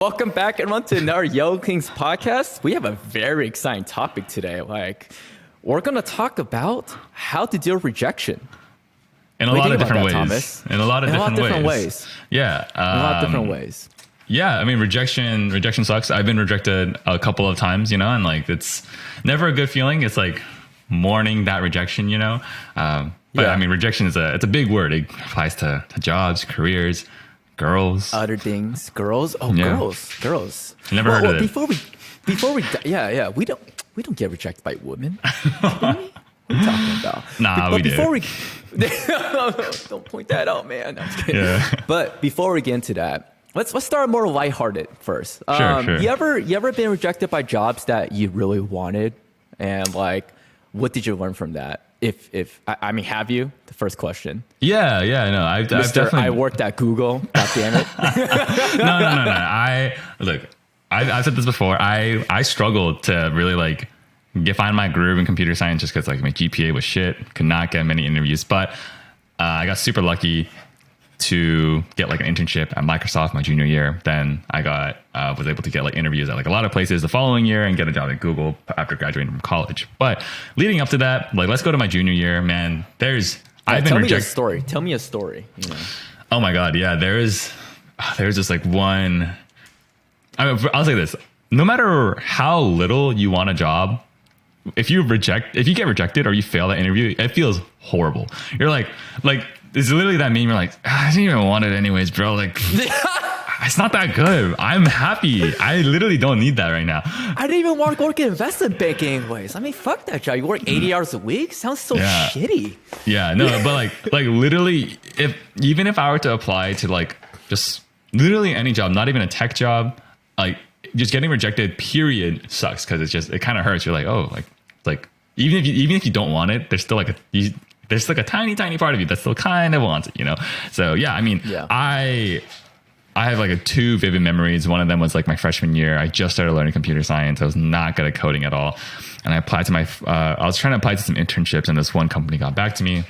Welcome back, everyone, to another Yo Kings podcast. We have a very exciting topic today. We're going to talk about how to deal with rejection. In a lot of different ways. In a lot of different ways. Yeah. In a lot of different ways. Yeah. I mean, rejection sucks. I've been rejected a couple of times, and it's never a good feeling. It's like mourning that rejection, But I mean, rejection it's a big word. It applies to jobs, careers, girls, other things, girls. Oh, yeah. girls. Never heard of it. Before we, we don't get rejected by women. What are you talking about? Nah, we do. Don't point that out, man. No, I'm just kidding. Yeah. But before we get into that, let's start more lighthearted first. Sure. You ever been rejected by jobs that you really wanted, and what did you learn from that? I mean, have you? The first question. Yeah, no, I've definitely. I worked at Google. God damn it. No. I've said this before. I struggled to really find my groove in computer science just because my GPA was shit. Could not get many interviews, but I got super lucky to get an internship at Microsoft my junior year. Then I was able to get interviews at a lot of places the following year and get a job at Google after graduating from college. But leading up to that, let's go to my junior year, man. I've been rejected. Tell me a story. Oh my God. Yeah. There's just one. I'll say this, no matter how little you want a job, if you get rejected or you fail that interview, it feels horrible. You're like, it's literally that meme. You're like, I didn't even want it anyways, bro. It's not that good. I'm happy. I literally don't need that right now. I didn't even want to go to investment banking anyways. I mean, fuck that job. You work 80 hours a week? Sounds so shitty. Yeah, no, but literally, even if I were to apply to just literally any job, not even a tech job, just getting rejected, period, sucks because it kind of hurts. You're even if you don't want it, there's still there's a tiny part of you that still kind of wants it, So yeah, I mean, yeah. I have two vivid memories. One of them was my freshman year. I just started learning computer science. I was not good at coding at all, and I applied to I was trying to apply to some internships, and this one company got back to me.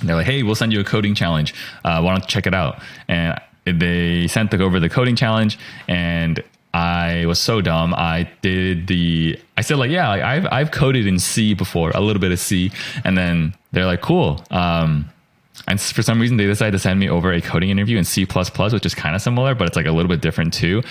And they're like, "Hey, we'll send you a coding challenge. Why don't you check it out?" And they sent over the coding challenge, and I was so dumb. I said I've coded in C before, a little bit of C. And then they're like, cool. And for some reason they decided to send me over a coding interview in C++, which is kind of similar, but it's a little bit different too.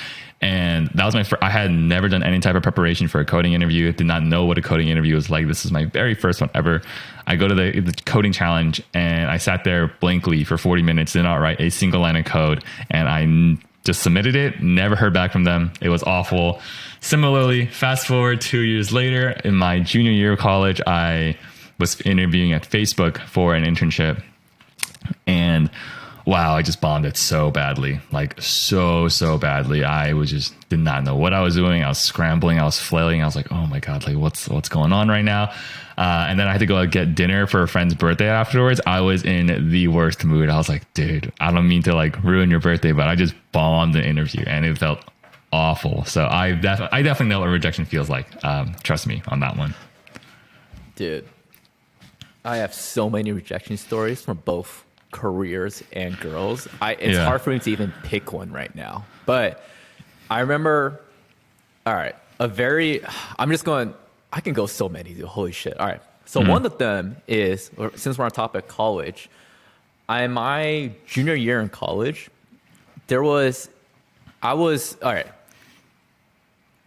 And that was I had never done any type of preparation for a coding interview. Did not know what a coding interview was like. This is my very first one ever. I go to the coding challenge and I sat there blankly for 40 minutes, did not write a single line of code. And I just submitted it, never heard back from them. It was awful. Similarly, fast forward 2 years later, in my junior year of college, I was interviewing at Facebook for an internship. And wow, I just bombed it so badly, so badly. I did not know what I was doing. I was scrambling, I was flailing. I was like, oh my God, what's going on right now? And then I had to go get dinner for a friend's birthday afterwards. I was in the worst mood. I was like, dude, I don't mean to ruin your birthday, but I just bombed the interview and it felt awful. So I definitely know what rejection feels like. Trust me on that one. Dude, I have so many rejection stories from both careers and girls. It's hard for me to even pick one right now. But I remember, all right, I can go so many, dude. Holy shit. All right. So one of them is, since we're on topic college, in my junior year in college, all right.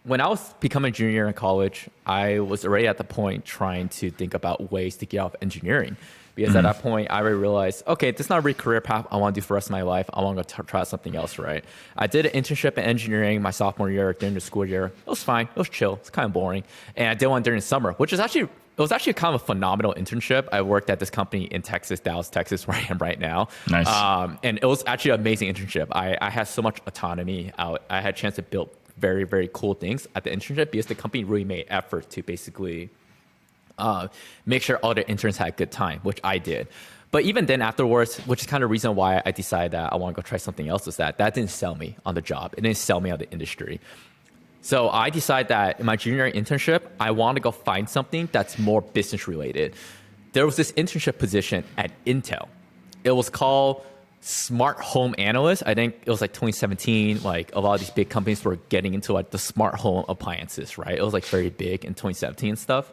When I was becoming a junior in college, I was already at the point trying to think about ways to get out of engineering. Because at that point, I already realized, okay, this is not a real career path I want to do for the rest of my life. I want to try something else, right? I did an internship in engineering my sophomore year during the school year. It was fine. It was chill. It's kind of boring. And I did one during the summer, which was actually kind of a phenomenal internship. I worked at this company in Dallas, Texas, where I am right now. Nice. And it was actually an amazing internship. I had so much autonomy out. I had a chance to build very, very cool things at the internship because the company really made effort to basically make sure all the interns had a good time, which I did. But even then afterwards, which is kind of the reason why I decided that I want to go try something else, is that didn't sell me on the job. It didn't sell me on the industry. So I decided that in my junior internship, I want to go find something that's more business related. There was this internship position at Intel. It was called smart home analyst. I think it was like 2017. Like a lot of these big companies were getting into like the smart home appliances, right? It was like very big in 2017 and stuff.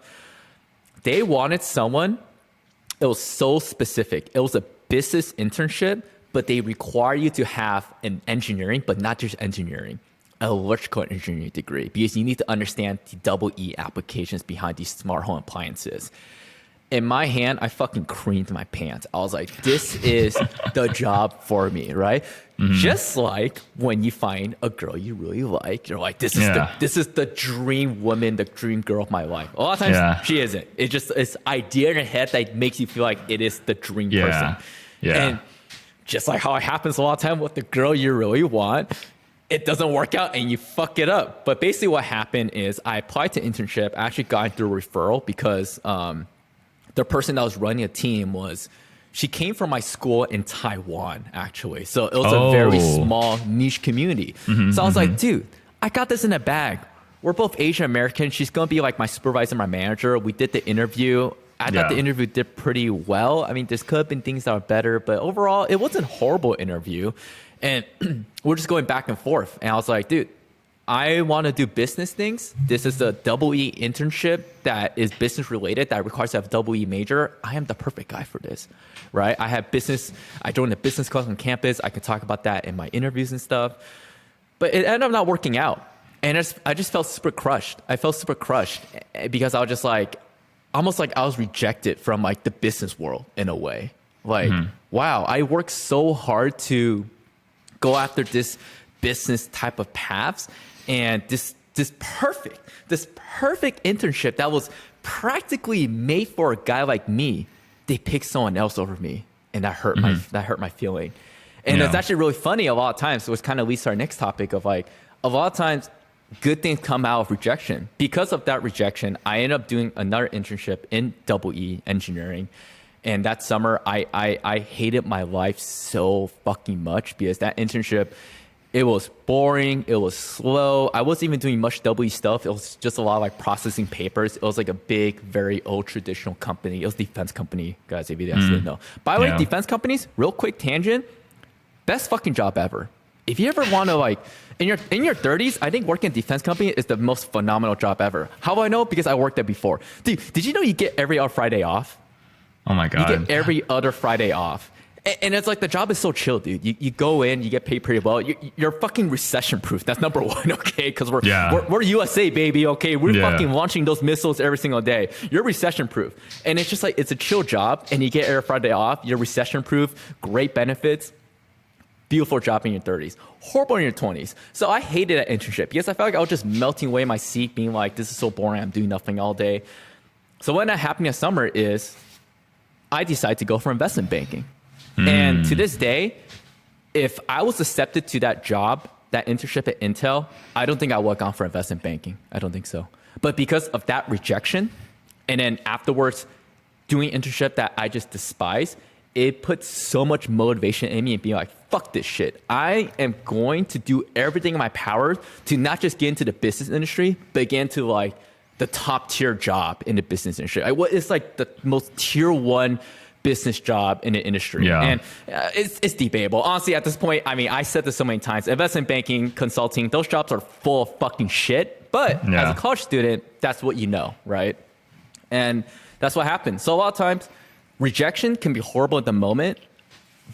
They wanted someone. It was so specific. It was a business internship, but they require you to have an engineering, but not just engineering, an electrical engineering degree, because you need to understand the double E applications behind these smart home appliances. In my hand, I fucking creamed my pants. I was like, this is the job for me, right? Just like when you find a girl you really like, you're like, this is the dream woman, the dream girl of my life. A lot of times she isn't. It's just this idea in your head that makes you feel like it is the dream person. And just like how it happens a lot of time with the girl you really want, it doesn't work out and you fuck it up. But basically what happened is I applied to internship. I actually got through a referral because the person that was running a team she came from my school in Taiwan, actually. So it was a very small niche community. So I was like, dude, I got this in a bag. We're both Asian American. She's going to be like my supervisor, my manager. We did the interview. I thought the interview did pretty well. I mean, there could have been things that are better, but overall, it wasn't a horrible interview. And we're just going back and forth. And I was like, dude, I want to do business things. This is a double E internship that is business related that requires to have a double E major. I am the perfect guy for this, right? I have business. I joined a business class on campus. I could talk about that in my interviews and stuff. But it ended up not working out. And I just felt super crushed. I felt super crushed because I was just like, almost like I was rejected from like the business world in a way. Like, wow, I worked so hard to go after this business type of paths. And this perfect internship that was practically made for a guy like me, they picked someone else over me, and that hurt my feeling. And it's actually really funny a lot of times, which kind of leads to our next topic of like, a lot of times good things come out of rejection. Because of that rejection, I ended up doing another internship in double E engineering. And that summer, I hated my life so fucking much because that internship, it was boring. It was slow. I wasn't even doing much double E stuff. It was just a lot of like processing papers. It was like a big, very old traditional company. It was a defense company, guys, if you guys didn't know. By the way, defense companies, real quick tangent, best fucking job ever. If you ever want to like, in your 30s, I think working in a defense company is the most phenomenal job ever. How do I know? Because I worked there before. Dude, did you know you get every other Friday off? Oh my God. You get every other Friday off. And it's like the job is so chill, dude. You go in, you get paid pretty well. You're fucking recession proof. That's number one, okay? Because we're USA, baby, okay? We're fucking launching those missiles every single day. You're recession proof. And it's just like, it's a chill job. And you get every Friday off. You're recession proof, great benefits. Beautiful job in your 30s. Horrible in your 20s. So I hated that internship because I felt like I was just melting away in my seat, being like, this is so boring. I'm doing nothing all day. So what that happened this summer is I decided to go for investment banking. And to this day, if I was accepted to that job, that internship at Intel, I don't think I would have gone for investment banking. I don't think so. But because of that rejection, and then afterwards doing an internship that I just despise, it put so much motivation in me and being like, fuck this shit. I am going to do everything in my power to not just get into the business industry, but get into like the top tier job in the business industry. It's like the most tier one business job in the industry. And it's debatable. Honestly, at this point, I mean, I said this so many times, investment banking, consulting, those jobs are full of fucking shit. But as a college student, that's what you know, right? And that's what happens. So a lot of times, rejection can be horrible at the moment,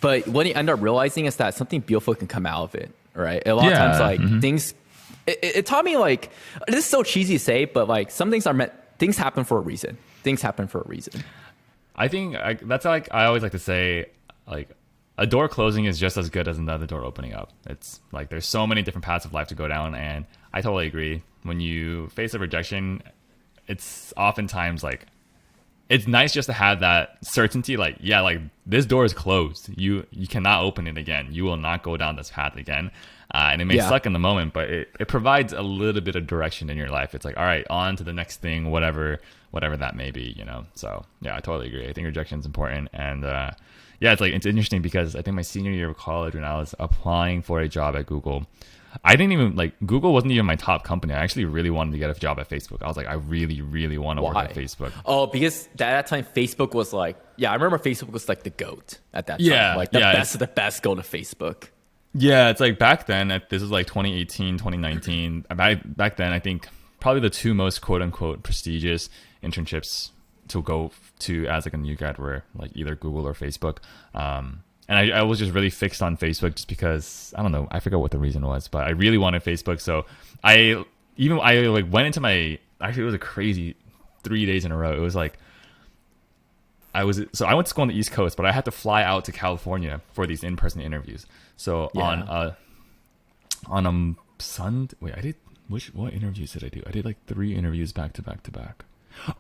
but what you end up realizing is that something beautiful can come out of it, right? A lot of times, like things, it taught me like, this is so cheesy to say, but like some things things happen for a reason. Things happen for a reason. I think that's like I always like to say, like a door closing is just as good as another door opening up. It's like there's so many different paths of life to go down, and I totally agree. When you face a rejection, it's oftentimes like it's nice just to have that certainty, like like this door is closed. You cannot open it again. You will not go down this path again. And it may suck in the moment, but it provides a little bit of direction in your life. It's like, all right, on to the next thing, whatever that may be, you know? So yeah, I totally agree. I think rejection is important. And it's interesting because I think my senior year of college, when I was applying for a job at Google, I didn't even like Google wasn't even my top company. I actually really wanted to get a job at Facebook. I was like, I really, really want to work Why? at Facebook. Oh, because at that time Facebook was like, yeah, I remember Facebook was like the GOAT at that time. Yeah, Like the yeah, best of the best go to Facebook. Yeah, it's like back then, this is like 2018, 2019. Back then, I think probably the two most quote unquote prestigious internships to go to as like a new grad were like either Google or Facebook. And I was just really fixed on Facebook just because, I don't know, I forgot what the reason was, but I really wanted Facebook. So I like went into actually it was a crazy 3 days in a row. It was like, I went to school on the East Coast, but I had to fly out to California for these in-person interviews. So on a Sunday, what interviews did I do? I did like 3 interviews back to back to back.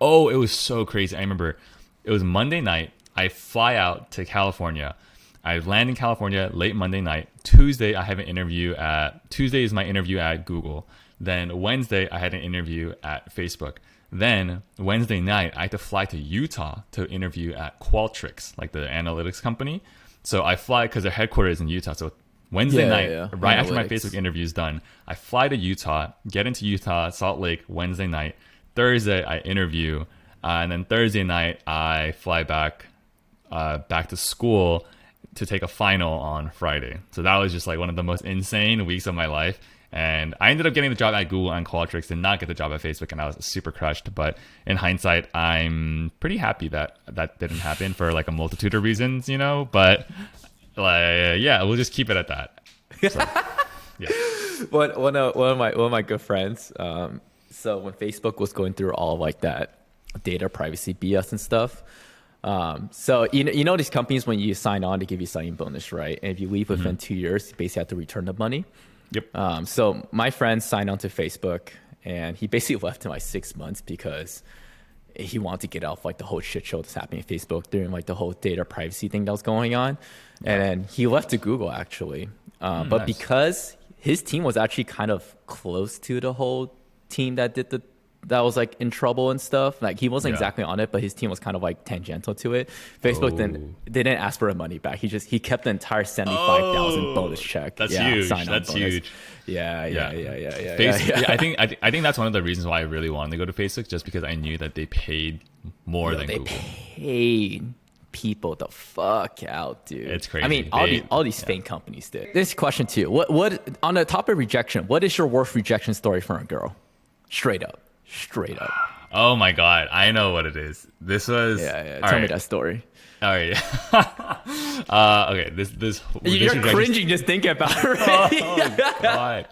Oh, it was so crazy. I remember it was Monday night. I fly out to California. I land in California late Monday night. Tuesday is my interview at Google. Then Wednesday, I had an interview at Facebook. Then Wednesday night, I had to fly to Utah to interview at Qualtrics, like the analytics company. So I fly because their headquarters is in Utah. So Wednesday night, right after my Facebook interview is done, I fly to Utah, get into Utah, Salt Lake, Wednesday night. Thursday, I interview. And then Thursday night, I fly back to school to take a final on Friday. So that was just like one of the most insane weeks of my life. And I ended up getting the job at Google and Qualtrics, did not get the job at Facebook, and I was super crushed. But in hindsight, I'm pretty happy that didn't happen for like a multitude of reasons, you know. But like, yeah, we'll just keep it at that. So, yeah. One of my good friends. So when Facebook was going through all of like that data privacy BS and stuff. So you know these companies, when you sign on, they give you signing bonus, right? And if you leave within 2 years, you basically have to return the money. Yep. So my friend signed on to Facebook, and he basically left in like 6 months because he wanted to get off like the whole shit show that's happening at Facebook during like the whole data privacy thing that was going on. And then he left to Google actually. But nice. Because his team was actually kind of close to the whole team that that was like in trouble and stuff. Like he wasn't exactly on it, but his team was kind of like tangential to it. Facebook they didn't ask for the money back. He kept the entire 75,000 bonus check. That's huge. That's huge. Yeah. I think that's one of the reasons why I really wanted to go to Facebook, just because I knew that they paid more than Google. Paid people the fuck out, dude. It's crazy. I mean, all these fake companies did. This question to you: what on the topic of rejection? What is your worst rejection story from a girl? Straight up. Oh my god, I know what it is. This was Tell me that story. All right. Okay. This you're cringing just thinking about it. Right? Oh god.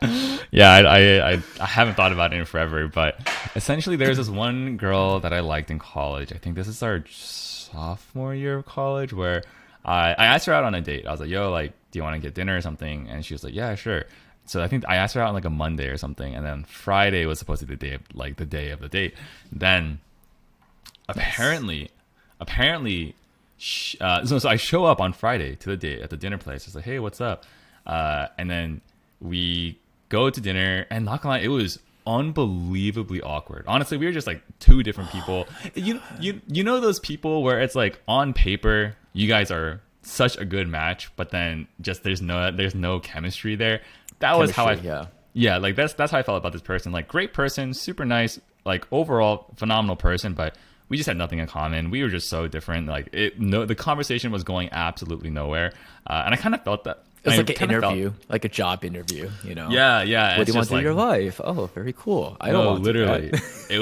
Yeah, I haven't thought about it in forever, but essentially there's this one girl that I liked in college. I think this is our sophomore year of college, where I asked her out on a date. I was like, yo, like, do you want to get dinner or something? And she was like, yeah, sure. So I think I asked her out on like a Monday or something, and then Friday was supposed to be the day of the date. Then apparently, so I show up on Friday to the date at the dinner place. It's like, hey, what's up? And then we go to dinner, and not gonna lie, it was unbelievably awkward. Honestly, we were just like two different people. You know those people where it's like on paper you guys are such a good match, but then just there's no chemistry there. That was how like that's how I felt about this person. Like, great person, super nice, like overall phenomenal person, but we just had nothing in common. We were just so different. Like the conversation was going absolutely nowhere, and I kind of felt that. It was like an interview, like a job interview, you know? Yeah. What do you want to do in your life? Oh, very cool. I don't want literally. to do that. It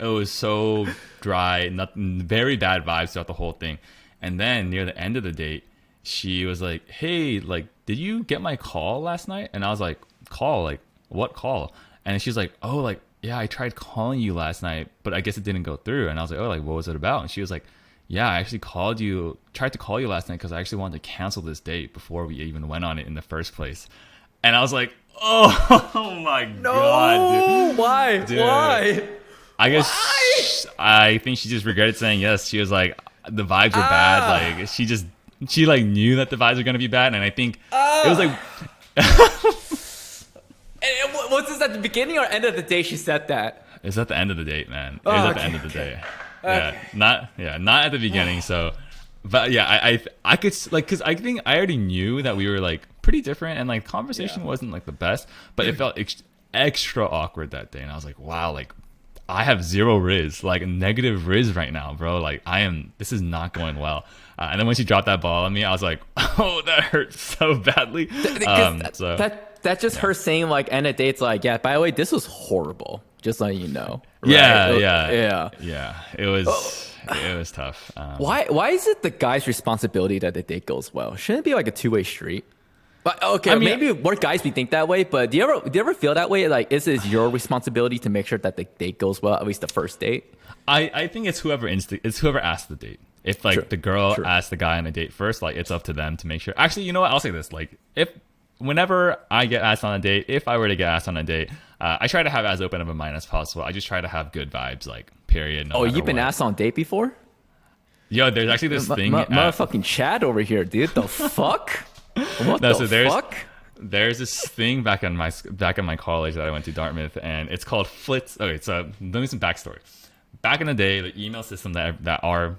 was so dry, very bad vibes throughout the whole thing. And then near the end of the date, she was like, hey, like, did you get my call last night? And I was like, call? Like, what call? And she's like, oh, like, yeah, I tried calling you last night, but I guess it didn't go through. And I was like, oh, like, what was it about? And she was like, yeah, I actually tried to call you last night because I actually wanted to cancel this date before we even went on it in the first place. And I was like, oh my God, dude. Why? Dude. Why? I guess I think she just regretted saying yes. She was like, the vibes were bad. Like, she like knew that the vibes were going to be bad. And I think it was like... And was this at the beginning or end of the day she said that? It's at the end of the date, man. It was at the end of the day. Not at the beginning. So, but yeah, I could like, because I think I already knew that we were like pretty different, and like conversation Yeah. wasn't like the best, but it felt extra awkward that day, and I was like, wow, like I have zero riz, like negative riz right now, bro. Like this is not going well. And then when she dropped that ball on me, I was like, oh, that hurts so badly. So That's just her saying like end of dates like, yeah, by the way, this was horrible. Just letting you know. Right? Yeah. It was tough. Why is it the guy's responsibility that the date goes well? Shouldn't it be like a two-way street? But okay, maybe more guys we think that way, but do you ever feel that way? Like, is it your responsibility to make sure that the date goes well, at least the first date? I think it's whoever asks the date. If like the girl asks the guy on a date first, like it's up to them to make sure. Actually, you know what? I'll say this: like whenever I get asked on a date, if I were to get asked on a date, I try to have as open of a mind as possible. I just try to have good vibes, like period. No You've been asked on a date before? Yo, there's actually this thing. Motherfucking Chad over here, dude. The fuck? What the fuck? There's this thing back in my college that I went to, Dartmouth, and it's called Flits. Okay, so let me some backstory. Back in the day, the email system that our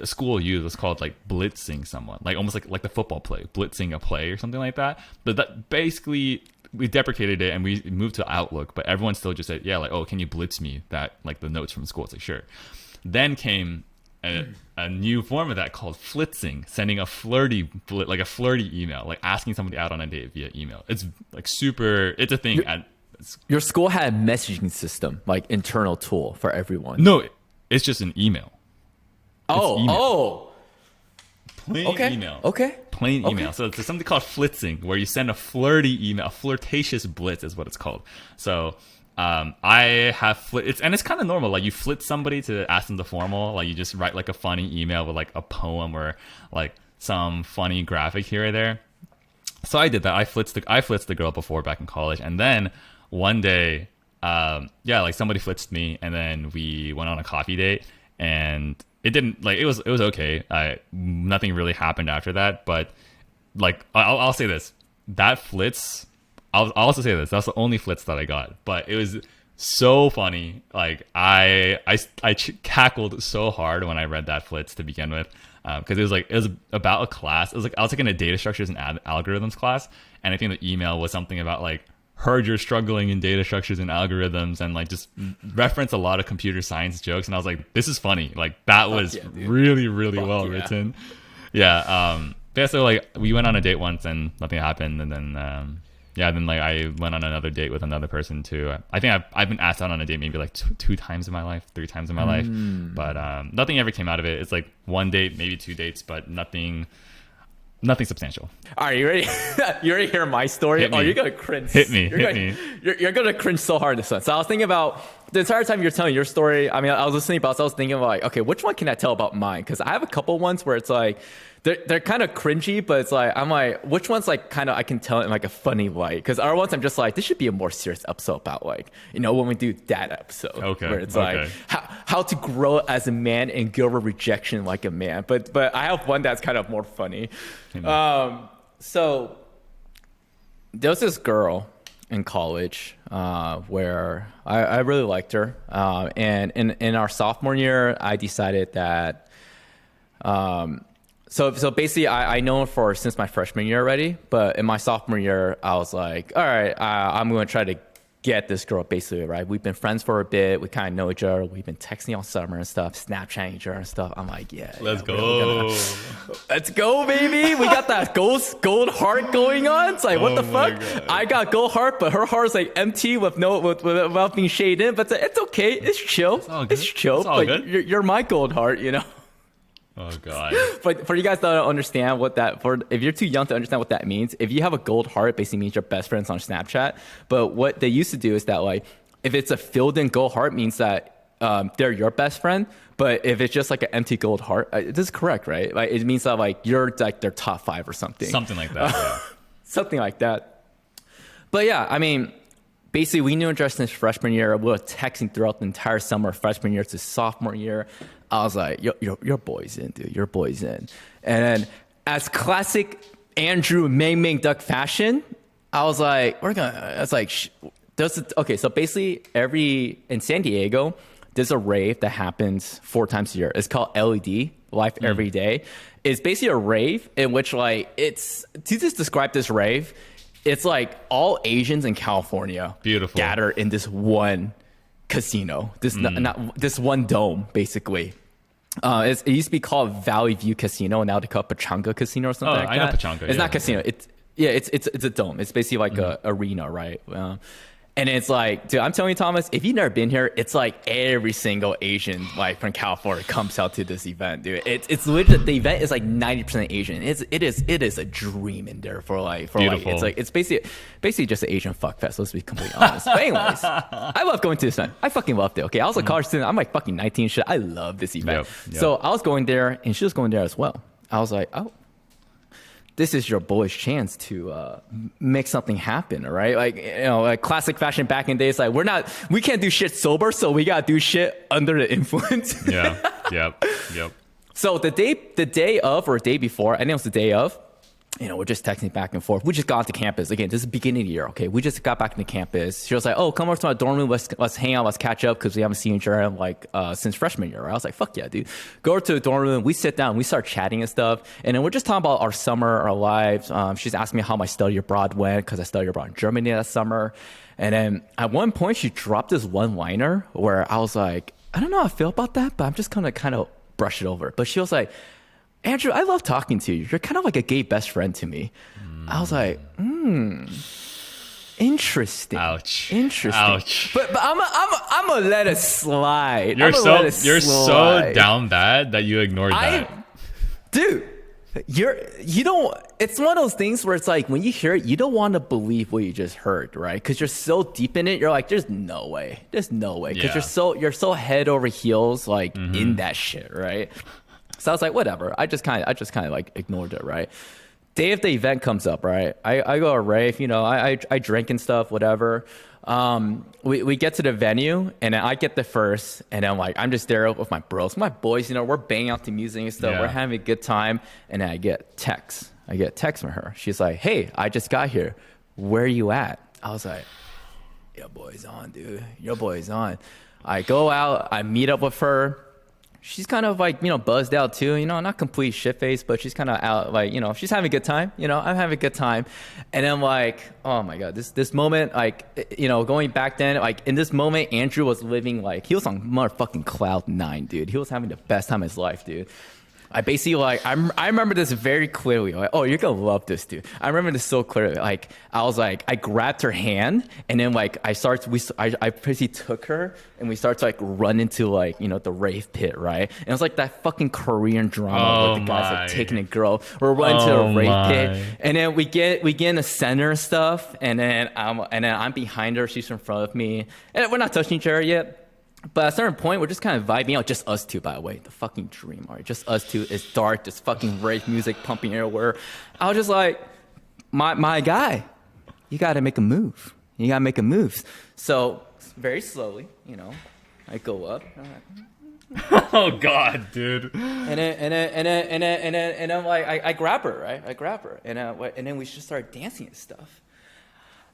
school used was called like blitzing someone, like almost like the football play, blitzing a play or something like that. But that basically we deprecated it and we moved to Outlook. But everyone still just said, yeah, like, oh, can you blitz me that like the notes from school? It's like, sure. Then came a new form of that called flitzing, sending a flirty email, like asking somebody out on a date via email. It's like it's a thing. Your school had a messaging system, like internal tool for everyone. No, it's just an email. Plain email. Okay. Plain email. So it's something called flitzing, where you send a flirty email, a flirtatious blitz is what it's called. So I have it's kind of normal. Like you flitz somebody to ask them to formal. Like you just write like a funny email with like a poem or like some funny graphic here or there. So I did that. I flitzed the girl before back in college, and then one day, like somebody flitzed me, and then we went on a coffee date, and it didn't like it was okay. Nothing really happened after that, but like I'll say this: that flitz. I'll also say this: that's the only flitz that I got, but it was so funny. Like I cackled so hard when I read that flitz to begin with, because it was about a class. It was like I was taking a data structures and algorithms class, and I think the email was something about like heard you're struggling in data structures and algorithms, and like just reference a lot of computer science jokes. And I was like, this is funny. Like that was really well written. Yeah. So like we went on a date once and nothing happened, and then then like I went on another date with another person too. I think I've been asked out on a date maybe like two times in my life, 3 times in my life, but nothing ever came out of it. It's like one date, maybe 2 dates, but nothing substantial. All right, you ready? You ready to hear my story? Hit me. You're gonna cringe. Hit me. You're gonna cringe so hard this one. So I was thinking about the entire time you're telling your story. I mean, I was listening, but I was thinking like, okay, which one can I tell about mine? Because I have a couple ones where it's like they're kind of cringy, but it's like I'm like, which one's like kind of I can tell in like a funny light? Because other ones I'm just like, this should be a more serious episode about like when we do that episode, where it's like how to grow as a man and go over rejection like a man. But I have one that's kind of more funny. So there was this girl in college where I really liked her, and in our sophomore year, I decided that. So basically, I know her since my freshman year already, but in my sophomore year, I was like, all right, I'm going to try to get this girl basically, right? We've been friends for a bit. We kind of know each other. We've been texting all summer and stuff, Snapchatting each other and stuff. I'm like, let's go. Let's go, baby. We got that gold heart going on. It's like, what the fuck? God. I got gold heart, but her heart's like empty without being shaded in. But it's okay. It's chill. It's chill. It's all good. You're my gold heart, Oh God! But for you guys that don't understand if you're too young to understand what that means, if you have a gold heart, it basically means you're best friends on Snapchat. But what they used to do is that like, if it's a filled-in gold heart, means that they're your best friend. But if it's just like an empty gold heart, this is correct, right? Like it means that like you're like their top 5 or something. Something like that. Yeah. Something like that. But yeah, I mean, basically we knew each other since freshman year. We were texting throughout the entire summer, freshman year to sophomore year. I was like, your boy's in, dude. Your boy's in. And then as classic Andrew Ming Duck fashion, I was like, so basically in San Diego, there's a rave that happens 4 times a year. It's called LED, life every day. It's basically a rave in which like it's to just describe this rave. It's like all Asians in California Beautiful. gather in this one casino, not this one dome, basically. It used to be called Valley View Casino, and now they call it Pachanga Casino or something like I that. know Pachanga. It's not casino. It's a dome. It's basically like a arena, right? And it's like, dude, I'm telling you, Thomas, if you've never been here, it's like every single Asian like from California comes out to this event, dude. It's literally the event is like 90% Asian. It is a dream in there for Beautiful. it's basically just an Asian fuck fest. Let's be completely honest. But anyways, I love going to this event. I fucking loved it. Okay, I was a college student. I'm like fucking 19 shit. I love this event. Yep. So I was going there, and she was going there as well. I was like, oh. This is your boy's chance to make something happen, all right? Like, you know, like classic fashion back in days. Like, we can't do shit sober, so we gotta do shit under the influence. Yeah. Yep. So the day of or the day before, I think it was the day of. You know, we're just texting back and forth. We just got to campus. Again, this is the beginning of the year, okay? We just got back into campus. She was like, oh, come over to my dorm room. Let's hang out. Let's catch up because we haven't seen each other like since freshman year. Right? I was like, fuck yeah, dude. Go over to the dorm room. We sit down. We start chatting and stuff. And then we're just talking about our summer, our lives. She's asking me how my study abroad went because I studied abroad in Germany that summer. And then at one point, she dropped this one-liner where I was like, I don't know how I feel about that, but I'm just going to kind of brush it over. But she was like, Andrew, I love talking to you. You're kind of like a gay best friend to me. I was like, interesting. Ouch. Interesting. Ouch. But I'm gonna let it slide. You're so down bad that you ignored that. Dude, you don't. It's one of those things where it's like when you hear it, you don't want to believe what you just heard, right? Because you're so deep in it, you're like, there's no way, because you're so head over heels like in that shit, right? So I was like, whatever. I just kind of like ignored it, right? Day of the event comes up, right? I go to a rave, you know, I drink and stuff, whatever. We get to the venue, and then I get the first, and then like I'm just there with my bros, my boys, you know, we're banging out the music and stuff. Yeah. We're having a good time, and then I get text from her. She's like, hey, I just got here. Where you at? I was like, your boy's on, dude. Your boy's on. I go out, I meet up with her. She's kind of like, you know, buzzed out too, you know, not complete shit face, but she's kind of out, like, you know, she's having a good time, you know, I'm having a good time. And I'm like, oh my God, this moment, like, you know, going back then, like in this moment, Andrew was living like, he was on motherfucking cloud 9, dude. He was having the best time of his life, dude. I basically like, I remember this very clearly. Like, oh, you're gonna love this, dude. I remember this so clearly. Like, I was like, I grabbed her hand, and then like I basically took her, and we started to like run into like, you know, the rave pit, right? And it was like that fucking Korean drama with the guys like taking a girl. We're running to the rave pit, and then we get in the center and stuff, and then I'm behind her, she's in front of me, and we're not touching each other yet. But at a certain point, we're just kind of vibing out. Just us two, by the way. The fucking dream, all right? Just us two. It's dark. Just fucking rave music pumping everywhere. I was just like, my guy, you got to make a move. You got to make a move. So very slowly, you know, I go up. Oh God, dude. And then I'm like, I grab her, right? I grab her, and then we just start dancing and stuff.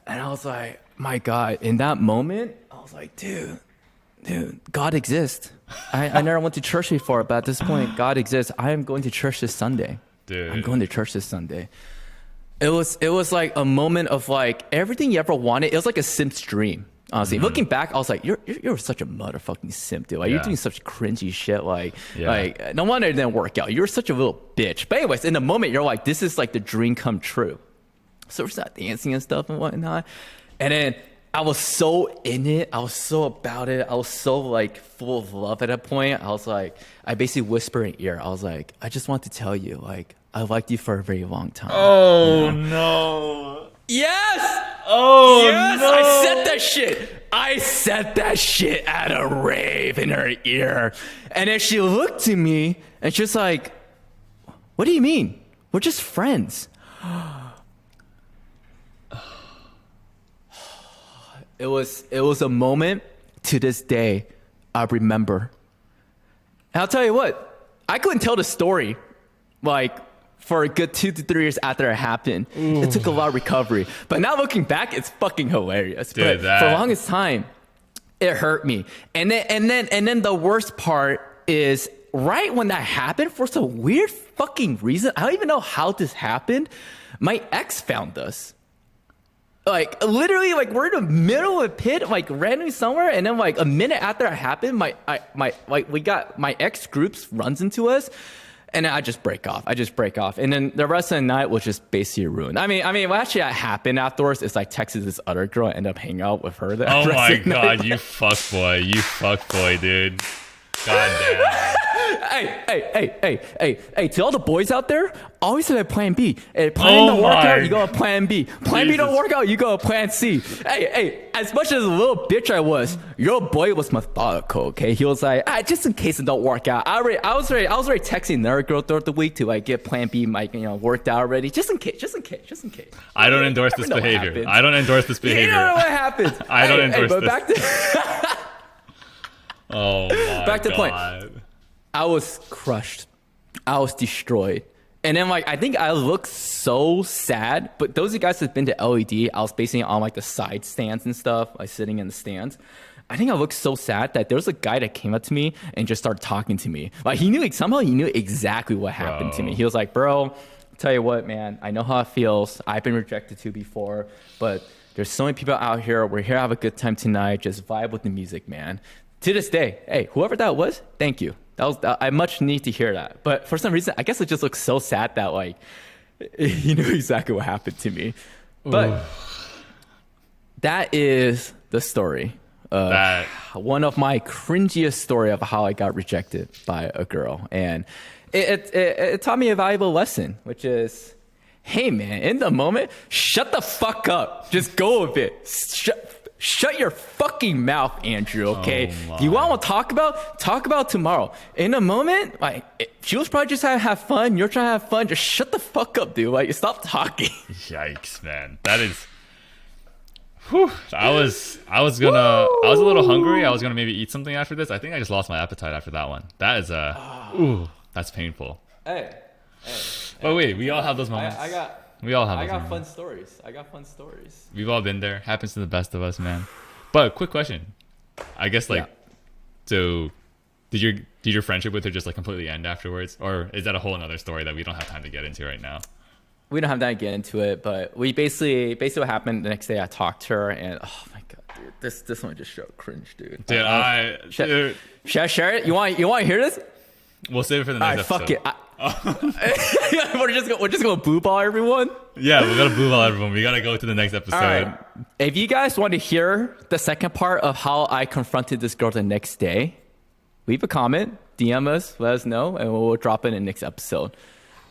And I was like, my God. In that moment, I was like, dude, God exists. I never went to church before, but at this point, God exists. I am going to church this Sunday. Dude. I'm going to church this Sunday. It was like a moment of like everything you ever wanted. It was like a simp's dream. Honestly, looking back, I was like, you're such a motherfucking simp, dude. Like, you're doing such cringy shit. Like, no wonder it didn't work out. You're such a little bitch. But anyways, in the moment, you're like, this is like the dream come true. So we're just dancing and stuff and whatnot. And then I was so in it. I was so about it. I was so like full of love at that point. I was like, I basically whispered in ear. I was like, I just want to tell you, like, I liked you for a very long time. Oh, no. Yes! Oh, yes! no. I said that shit at a rave in her ear. And then she looked at me and she's like, what do you mean? We're just friends. It was a moment to this day I remember. And I'll tell you what, I couldn't tell the story like for a good 2 to 3 years after it happened. Ooh. It took a lot of recovery. But now looking back, it's fucking hilarious. Dude, but for the longest time, it hurt me. And then the worst part is right when that happened, for some weird fucking reason, I don't even know how this happened, my ex found us. Like literally, like we're in the middle of a pit, like randomly somewhere, and then like a minute after it happened, my ex groups runs into us, and then I just break off. And then the rest of the night was just basically ruined. I mean, what actually happened afterwards is I texted this other girl, and ended up hanging out with her. Oh my god, you fuck boy, dude. God damn. Hey, to all the boys out there, always have a plan B. If plan don't work out, you go to plan B. Plan B don't work out, you go to plan C. Hey, as much as a little bitch I was, your boy was methodical, okay? He was like, just in case it don't work out. I was already texting another girl throughout the week to like get plan B, like, worked out already. Just in case. I don't endorse this behavior. You don't know what happens. I don't endorse but this. back to Oh my back to the point. god. I was crushed. I was destroyed. And then like I think I looked so sad. But those of you guys who've been to LED, I was basically on like the side stands and stuff, like sitting in the stands. I think I looked so sad that there was a guy that came up to me and just started talking to me. Like somehow he knew exactly what happened to me. He was like, bro, tell you what, man, I know how it feels. I've been rejected too before, but there's so many people out here. We're here to have a good time tonight. Just vibe with the music, man. To this day, hey, whoever that was, thank you. I much need to hear that. But for some reason, I guess it just looks so sad that like he knew exactly what happened to me. But that is the story. One of my cringiest story of how I got rejected by a girl. And it taught me a valuable lesson, which is, hey man, in the moment, shut the fuck up. Just go with it. Shut your fucking mouth, Andrew, okay? You want to talk about tomorrow. In a moment, like, she was probably just trying to have fun. You're trying to have fun. Just shut the fuck up, dude. Like, stop talking. Yikes, man. That is... Whew. I was a little hungry. I was gonna maybe eat something after this. I think I just lost my appetite after that one. That is that's painful. Hey. But wait, we all have those moments. We all have. I got fun stories. We've all been there. Happens to the best of us, man. But quick question. I guess so did your friendship with her just like completely end afterwards, or is that a whole another story that we don't have time to get into right now? We don't have time to get into it, but we basically what happened the next day. I talked to her, and oh my god, dude, this one just showed cringe, dude. Dude, should I share it? You want to hear this? We'll save it for the next episode. Fuck it. We're just gonna boo ball everyone. Yeah, we gotta boo ball everyone. We gotta go to the next episode. Right. If you guys want to hear the second part of how I confronted this girl the next day, leave a comment, DM us, let us know, and we'll drop it in the next episode.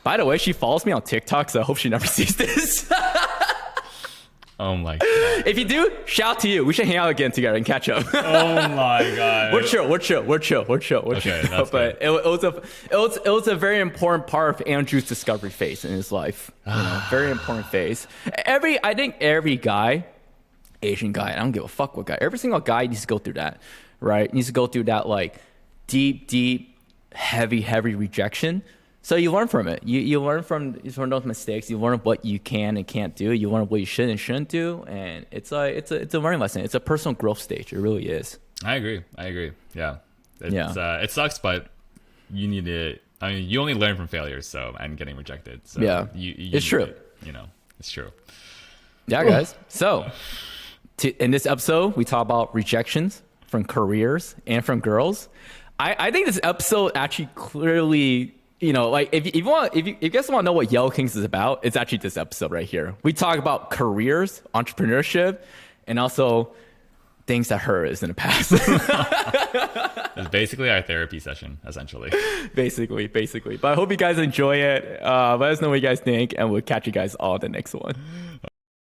By the way, she follows me on TikTok, so I hope she never sees this. Oh my god. If you do, shout out to you. We should hang out again together and catch up. Oh my god. We're chill. Okay, that's but it was a very important part of Andrew's discovery phase in his life. Very important phase. I think every guy, Asian guy, I don't give a fuck what guy, every single guy needs to go through that, right? Needs to go through that like deep, heavy rejection. So you learn from it. You learn from those mistakes. You learn what you can and can't do. You learn what you should and shouldn't do. And it's a learning lesson. It's a personal growth stage. It really is. I agree. Yeah. It sucks, but you need to. I mean, you only learn from failures, and getting rejected. So yeah, it's true. It's true. Yeah, guys. So in this episode, we talk about rejections from careers and from girls. I think this episode actually clearly. Like if you guys want to know what Yellow Kings is about, it's actually this episode right here. We talk about careers, entrepreneurship, and also things that hurt us in the past. It's basically our therapy session, essentially. Basically. But I hope you guys enjoy it. Let us know what you guys think, and we'll catch you guys all in the next one.